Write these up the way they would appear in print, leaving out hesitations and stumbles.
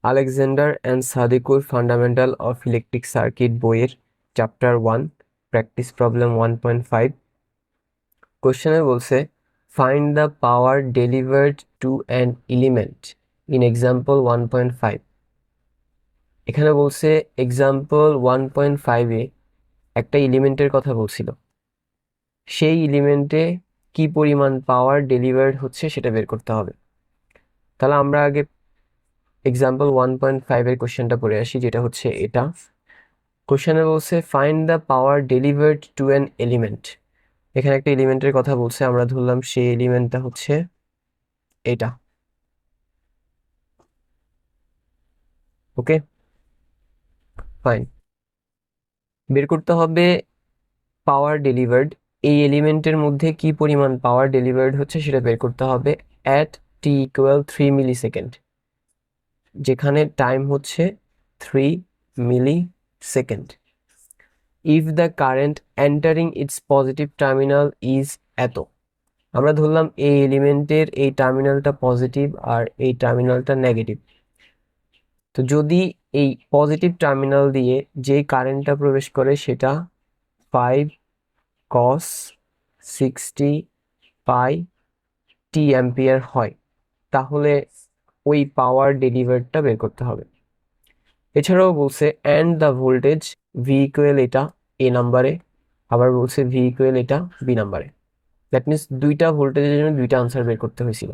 Alexander and Sadiqur fundamental of electric circuit বইয়ের chapter 1 practice problem 1.5 কোশ্চেনে বলছে find the power delivered to an element in example 1.5। এখানে বলছে example 1.5-এ একটা এলিমেন্টের কথা বলছিল, সেই এলিমেন্টে কি পরিমাণ পাওয়ার ডেলিভার্ড হচ্ছে সেটা বের করতে হবে। তাহলে আমরা আগে এক্সাম্পল 1.5-এর কোশ্চেনটা পড়ে আসি, যেটা হচ্ছে এটা। কোশ্চেনে বলছে find the power delivered to an element. এখানে একটা এলিমেন্টের কথা বলছে, আমরা ধরলাম সেই এলিমেন্টটা হচ্ছে এটা। ওকে, ফাইন। বের করতে হবে পাওয়ার ডেলিভার্ড, এই এলিমেন্টের মধ্যে কি পরিমাণ পাওয়ার ডেলিভার্ড হচ্ছে সেটা বের করতে হবে at t equal 3 millisecond, যেখানে টাইম হচ্ছে 3 millisecond. If the current entering its positive terminal is এত। আমরা ধরলাম এই এলিমেন্টের এই টার্মিনালটা পজিটিভ আর এই টার্মিনালটা নেগেটিভ। তো যদি এই পজিটিভ টার্মিনাল দিয়ে যে কারেন্টটা প্রবেশ করে সেটা 5 cos 60 পাই টি অ্যাম্পিয়ার হয়, তাহলে ওই পাওয়ার ডেলিভারটা বের করতে হবে। এছাড়াও বলছে and the voltage V equal এটা এ নাম্বারে, আবার বলছে ভি ইকুয়াল এটা বি নাম্বারে। দ্যাট মিনস দুইটা ভোল্টেজের জন্য দুইটা আনসার বের করতে হয়েছিল।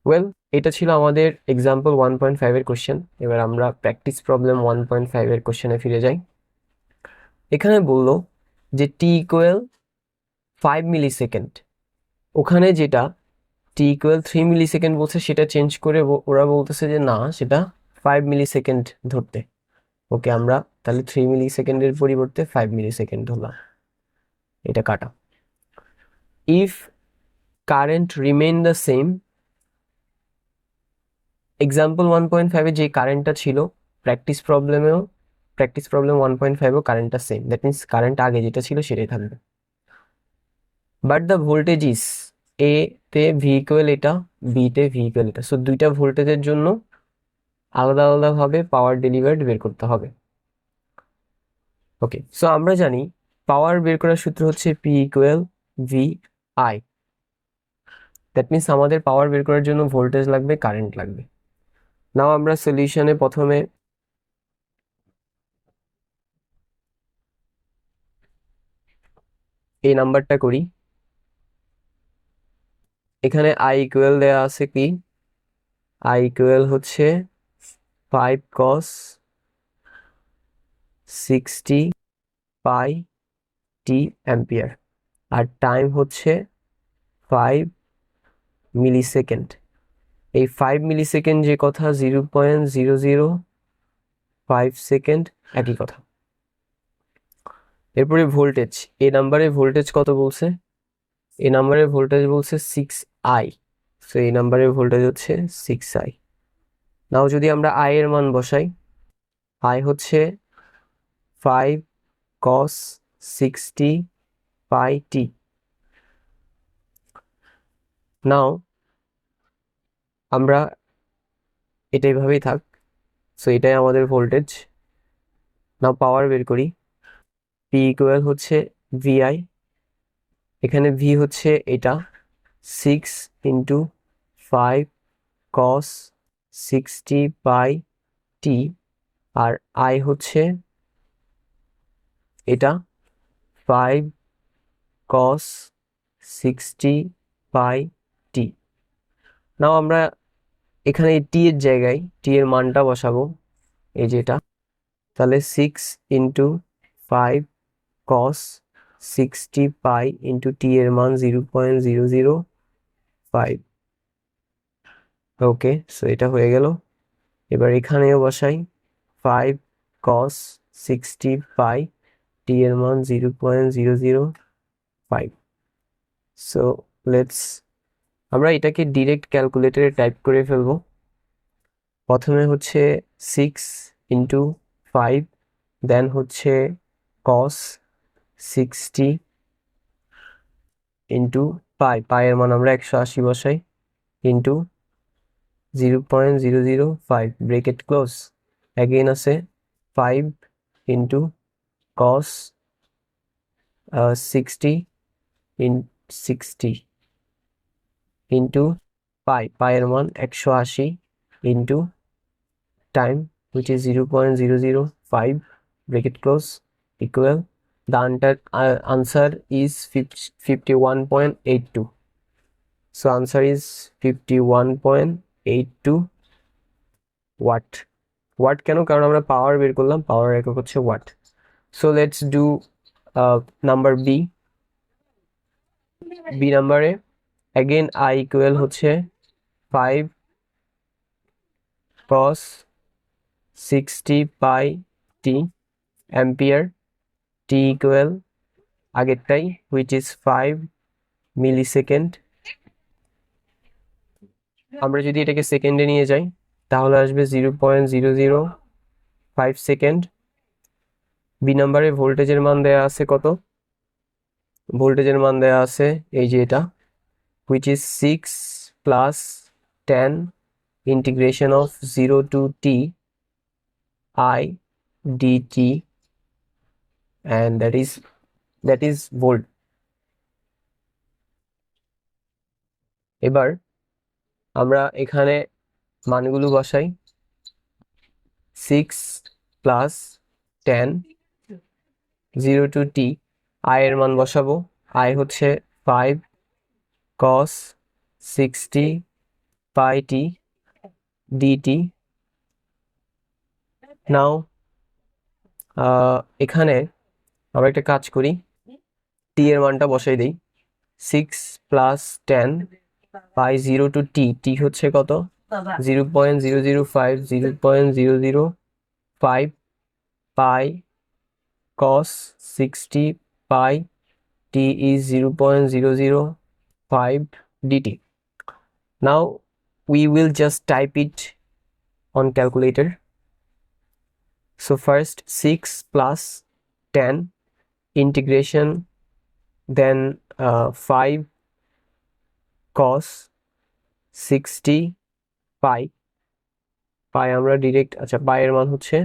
ওয়েল, এটা ছিল আমাদের এক্সাম্পল 1.5-এর কোশ্চেন। এবার আমরা প্র্যাকটিস প্রবলেম 1.5-এর কোশ্চেনে ফিরে যাই। এখানে বললো যে টি ইকুয়াল 5 মিলি সেকেন্ড, ওখানে যেটা টি ইকুয়াল 3 মিলি সেকেন্ড বলছে সেটা চেঞ্জ করে ওরা বলতেছে যে না, সেটা 5 মিলি সেকেন্ড ধরতে। ওকে, আমরা তাহলে 3 মিলি সেকেন্ডের পরিবর্তে 5 মিলি সেকেন্ড ধরলাম, এটা কাটা। If current remain the same, example 1.5-এ যে কারেন্টটা ছিল প্র্যাকটিস প্রবলেম 1.5-এও কারেন্টটা সেম, দ্যাট মিনস কারেন্ট আগে যেটা ছিল সেটাই থাকবে। বাট দ্য ভোল্টেজ ইজ, এ তে ভি ইকুয়াল এটা, বি তে ভি ইকুয়াল এটা। সো দুইটা ভোল্টেজের জন্য আলাদা আলাদা ভাবে পাওয়ার ডেলিভার্ড বের করতে হবে। ওকে, সো আমরা জানি পাওয়ার বের করার সূত্র হচ্ছে P equal V I. That means আমাদের পাওয়ার বের করার জন্য ভোল্টেজ লাগবে, কারেন্ট লাগবে। নাও আমরা সলিউশনে প্রথমে এই নাম্বারটা করি। এখানে আই ইকুয়াল দেয়া আছে কি, আই ইকুয়াল হচ্ছে 5 cos 60 পাই টি অ্যাম্পিয়ার, আর টাইম হচ্ছে 5 মিলি সেকেন্ড। এই 5 মিলি সেকেন্ড যে কথা, 0.0005 সেকেন্ড একই কথা। এরপরে ভোল্টেজ, এই নাম্বারে ভোল্টেজ কত বলছে, এই নাম্বারে ভোল্টেজ বলছে 6i। সো এই নাম্বারে ভোল্টেজ হচ্ছে 6i। নাও যদি আমরা আই এর মান বসাই, আই হচ্ছে 5 cos 60 পাই টি। নাও আমরা এটা এইভাবেই থাক, সো এটাই আমাদের ভোল্টেজ। নাও পাওয়ার বের করি। পি ইকুয়াল হচ্ছে ভিআই, এখানে ভি হচ্ছে এটা 6 ইন্টু 5 cos 60 পাই টি, আর আই হচ্ছে এটা 5 cos 60 পাই টি। নাও আমরা এখানে টি এর জায়গায় টি এর মানটা বসাবো, এই যেটা। তাহলে 6 into 5 cos 60 pi into T এর মান 0.005। ওকে, সো এটা হয়ে গেল। এবার এখানেও বসাই 5 cos 60 পাই টি এর মান 0.005। সো লেটস, আমরা এটাকে ডিরেক্ট ক্যালকুলেটরে টাইপ করে ফেলবো। প্রথমে হচ্ছে 6 ইন্টু 5, দেন হচ্ছে cos 60 ইন্টু পাই, পায়ের মান আমরা 180 বসাই, ইন্টু 0.005 bracket close again আছে 5 into cos 60 in 60 into pi এর মান 180 into time which is 0.005 bracket close equal the answer is 51.82. So answer is 51.82 watt. Watt কেন? কারণ আমরা পাওয়ার বের করলাম, পাওয়ার একক হচ্ছে watt. So let's do number B. B নাম্বারে again I equal হচ্ছে 5 cos 60 pi t ampere, t equal আগেরটাই which is 5 millisecond। আমরা যদি এটাকে সেকেন্ডে নিয়ে যাই তাহলে আসবে 0.005 সেকেন্ড। বি নাম্বারে ভোল্টেজের মান দেয়া আছে কত? ভোল্টেজের মান দেয়া আছে এই যে এটা which is 6 plus 10 integration of 0 to t I dt and that is volt। এবার আমরা এখানে মানগুলো বসাই 6 plus 10 0 to t I এর মান বসাবো। I হচ্ছে 5 cos 60 pi t dt। নাও এখানে আমরা একটা কাজ করি, t এর মানটা বসাই দেই 6 plus 10 pi 0 to t, t হচ্ছে কত? 0.005 0.005 pi cos 60 pi t is 0.005 dt. Now we will just type it on calculator. So first 6 plus 10 integration, then 5 cos 60 pi আমরা ডিরেক্ট, আচ্ছা পাই এর মান হচ্ছে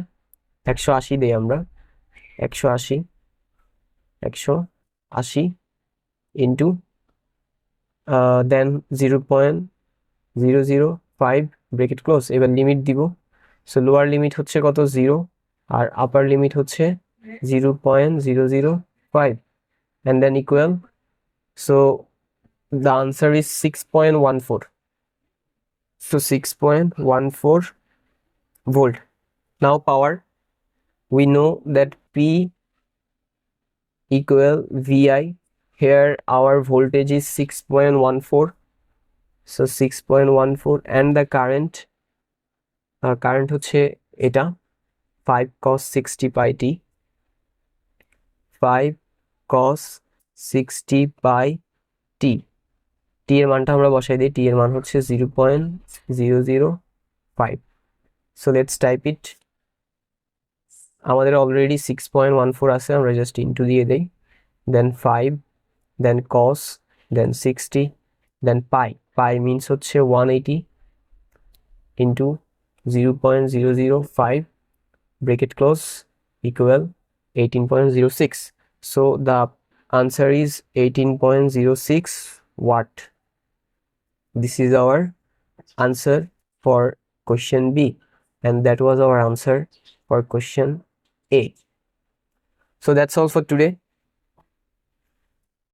180 দেই আমরা 180 ইন্টু দেন 0.005 ব্রেকেট ক্লোজ। এবার লিমিট দিব। সো লোয়ার লিমিট হচ্ছে কত? 0 আর আপার লিমিট হচ্ছে 0.005 and then equal, so the answer is 6.14. So 6.14 volt. Now power, we know that P equal VI. Here our voltage is 6.14, so 6.14 and the current হচ্ছে এটা 5 cos 60 pi t, 5 cos 60 pi t, t এর মানটা আমরা বসাই দিই, t এর মান হচ্ছে 0.005। so let's type it. আমাদের অলরেডি 6.14 আছে, আমরা জাস্ট ইনটু দিয়ে দেই, then 5 then cos then 60 then pi means হচ্ছে 180 into 0.005 bracket close equal 18.06. so the answer is 18.06 watt. This is our answer for question B and that was our answer for question A. So that's all for today.